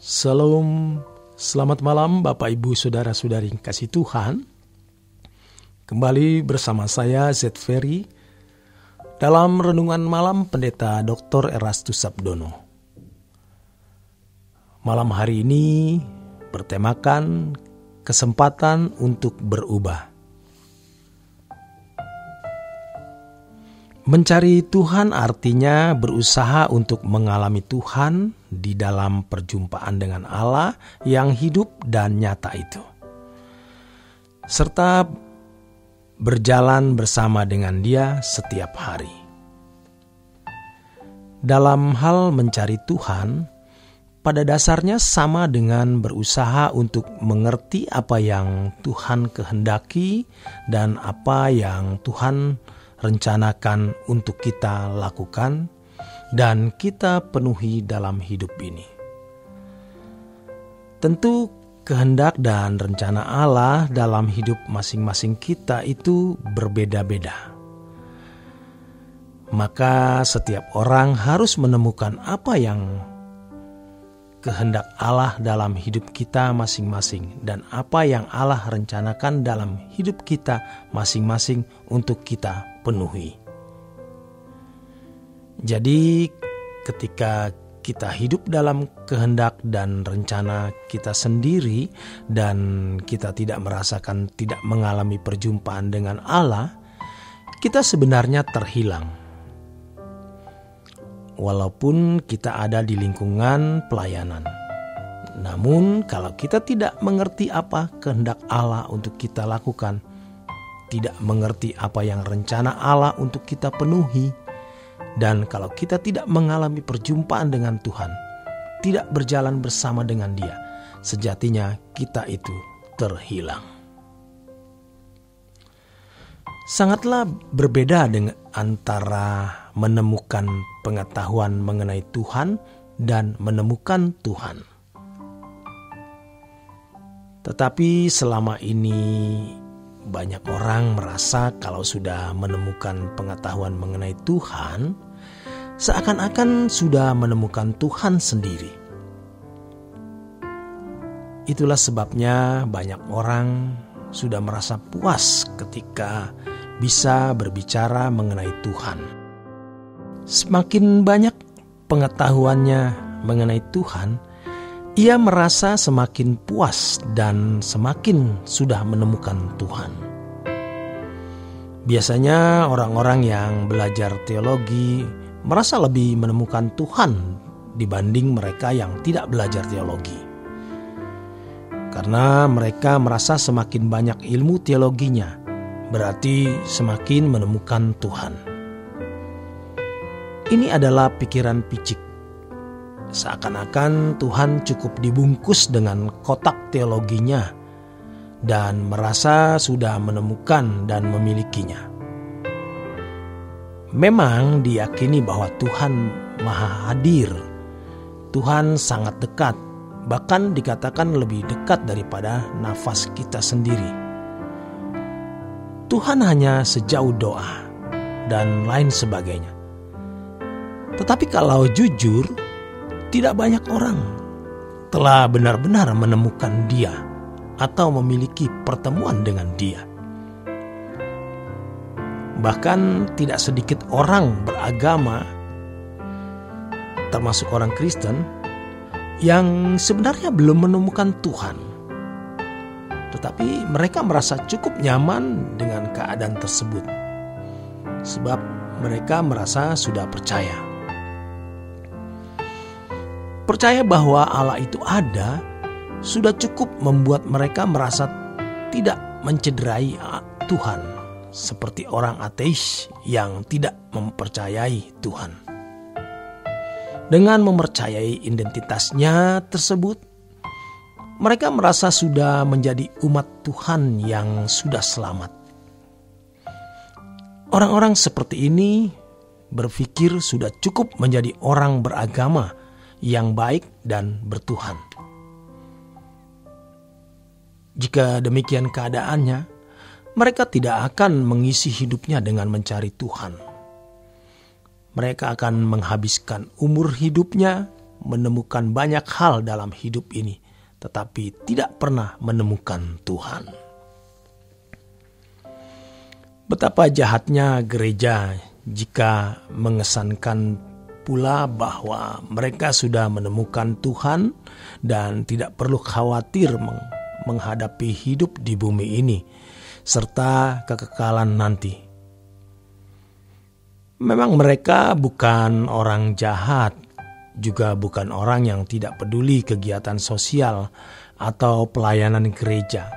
Shalom, selamat malam Bapak Ibu Saudara-saudari kasih Tuhan. Kembali bersama saya Z Ferry dalam Renungan Malam Pendeta Dr. Erastus Sabdono. Malam hari ini bertemakan kesempatan untuk berubah. Mencari Tuhan artinya berusaha untuk mengalami Tuhan di dalam perjumpaan dengan Allah yang hidup dan nyata itu, serta berjalan bersama dengan Dia setiap hari. Dalam hal mencari Tuhan, pada dasarnya sama dengan berusaha untuk mengerti apa yang Tuhan kehendaki dan apa yang Tuhan rencanakan untuk kita lakukan dan kita penuhi dalam hidup ini. Tentu kehendak dan rencana Allah dalam hidup masing-masing kita itu berbeda-beda. Maka setiap orang harus menemukan apa yang kehendak Allah dalam hidup kita masing-masing dan apa yang Allah rencanakan dalam hidup kita masing-masing untuk kita penuhi. Jadi ketika kita hidup dalam kehendak dan rencana kita sendiri dan kita tidak merasakan, tidak mengalami perjumpaan dengan Allah, kita sebenarnya terhilang. Walaupun kita ada di lingkungan pelayanan. Namun kalau kita tidak mengerti apa kehendak Allah untuk kita lakukan, tidak mengerti apa yang rencana Allah untuk kita penuhi, dan kalau kita tidak mengalami perjumpaan dengan Tuhan, tidak berjalan bersama dengan Dia, sejatinya kita itu terhilang. Sangatlah berbeda dengan antara menemukan pengetahuan mengenai Tuhan dan menemukan Tuhan. Tetapi selama ini banyak orang merasa kalau sudah menemukan pengetahuan mengenai Tuhan, seakan-akan sudah menemukan Tuhan sendiri. Itulah sebabnya banyak orang sudah merasa puas ketika bisa berbicara mengenai Tuhan. Semakin banyak pengetahuannya mengenai Tuhan, ia merasa semakin puas dan semakin sudah menemukan Tuhan. Biasanya orang-orang yang belajar teologi merasa lebih menemukan Tuhan dibanding mereka yang tidak belajar teologi. Karena mereka merasa semakin banyak ilmu teologinya, berarti semakin menemukan Tuhan. Ini adalah pikiran picik. Seakan-akan Tuhan cukup dibungkus dengan kotak teologinya dan merasa sudah menemukan dan memilikinya. Memang diyakini bahwa Tuhan Maha Hadir. Tuhan sangat dekat, bahkan dikatakan lebih dekat daripada nafas kita sendiri. Tuhan hanya sejauh doa dan lain sebagainya. Tetapi kalau jujur, tidak banyak orang telah benar-benar menemukan Dia atau memiliki pertemuan dengan Dia. Bahkan tidak sedikit orang beragama, termasuk orang Kristen, yang sebenarnya belum menemukan Tuhan. Tetapi mereka merasa cukup nyaman dengan keadaan tersebut, sebab mereka merasa sudah percaya. Percaya bahwa Allah itu ada sudah cukup membuat mereka merasa tidak mencederai Tuhan, seperti orang ateis yang tidak mempercayai Tuhan. Dengan mempercayai identitasnya tersebut, mereka merasa sudah menjadi umat Tuhan yang sudah selamat. Orang-orang seperti ini berpikir sudah cukup menjadi orang beragama yang baik dan bertuhan. Jika demikian keadaannya, mereka tidak akan mengisi hidupnya dengan mencari Tuhan. Mereka akan menghabiskan umur hidupnya menemukan banyak hal dalam hidup ini, tetapi tidak pernah menemukan Tuhan. Betapa jahatnya gereja jika mengesankan pula bahwa mereka sudah menemukan Tuhan dan tidak perlu khawatir menghadapi hidup di bumi ini serta kekekalan nanti. Memang mereka bukan orang jahat, juga bukan orang yang tidak peduli kegiatan sosial atau pelayanan gereja.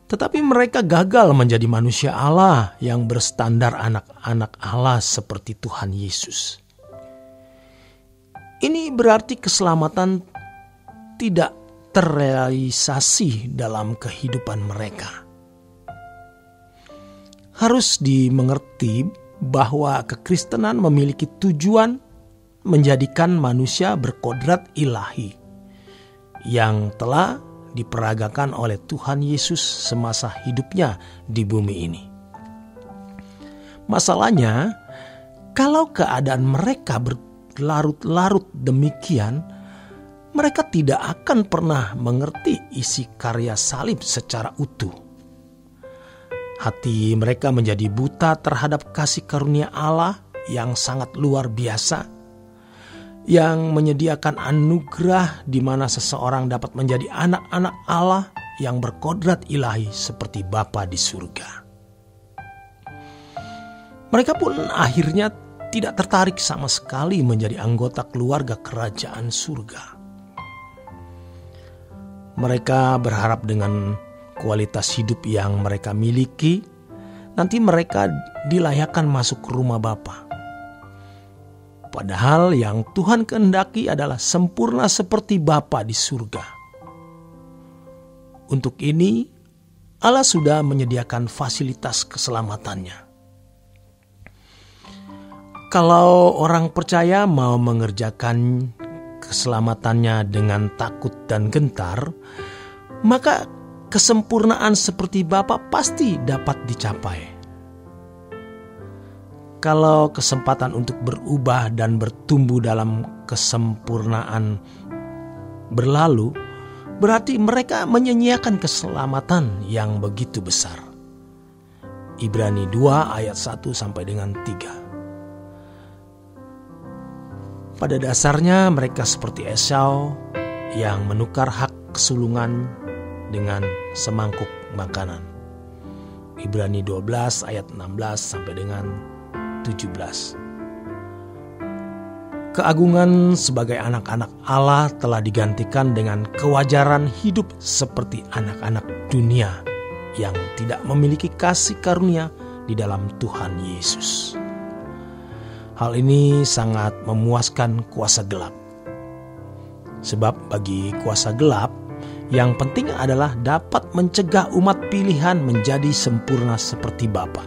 Tetapi mereka gagal menjadi manusia Allah yang berstandar anak-anak Allah seperti Tuhan Yesus. Ini berarti keselamatan tidak terrealisasi dalam kehidupan mereka. Harus dimengerti bahwa kekristenan memiliki tujuan menjadikan manusia berkodrat ilahi yang telah diperagakan oleh Tuhan Yesus semasa hidupnya di bumi ini. Masalahnya, kalau keadaan mereka berlarut-larut demikian, mereka tidak akan pernah mengerti isi karya salib secara utuh. Hati mereka menjadi buta terhadap kasih karunia Allah yang sangat luar biasa, yang menyediakan anugerah di mana seseorang dapat menjadi anak-anak Allah yang berkodrat ilahi seperti Bapa di surga. Mereka pun akhirnya tidak tertarik sama sekali menjadi anggota keluarga kerajaan surga. Mereka berharap dengan kualitas hidup yang mereka miliki, nanti mereka dilayakkan masuk ke rumah Bapa. Padahal yang Tuhan kehendaki adalah sempurna seperti Bapa di surga. Untuk ini, Allah sudah menyediakan fasilitas keselamatannya. Kalau orang percaya mau mengerjakan keselamatannya dengan takut dan gentar, maka kesempurnaan seperti Bapa pasti dapat dicapai. Kalau kesempatan untuk berubah dan bertumbuh dalam kesempurnaan berlalu, berarti mereka menyia-nyiakan keselamatan yang begitu besar. Ibrani 2 ayat 1 sampai dengan 3. Pada dasarnya mereka seperti Esau yang menukar hak kesulungan dengan semangkuk makanan. Ibrani 12 ayat 16 sampai dengan 17. Keagungan sebagai anak-anak Allah telah digantikan dengan kewajaran hidup seperti anak-anak dunia yang tidak memiliki kasih karunia di dalam Tuhan Yesus. Hal ini sangat memuaskan kuasa gelap. Sebab bagi kuasa gelap, yang penting adalah dapat mencegah umat pilihan menjadi sempurna seperti Bapa.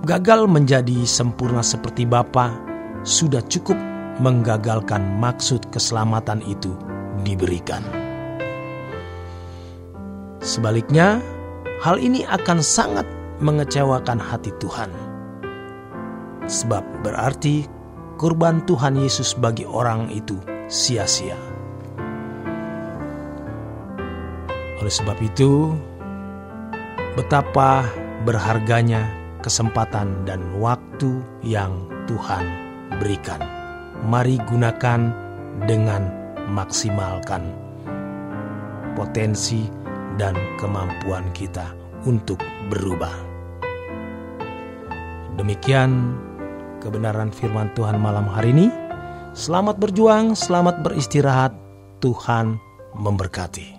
Gagal menjadi sempurna seperti Bapa sudah cukup menggagalkan maksud keselamatan itu diberikan. Sebaliknya, hal ini akan sangat mengecewakan hati Tuhan. Sebab berarti kurban Tuhan Yesus bagi orang itu sia-sia. Oleh sebab itu, betapa berharganya kesempatan dan waktu yang Tuhan berikan. Mari gunakan dengan maksimalkan potensi dan kemampuan kita untuk berubah. Demikian kebenaran firman Tuhan malam hari ini. Selamat berjuang, selamat beristirahat. Tuhan memberkati.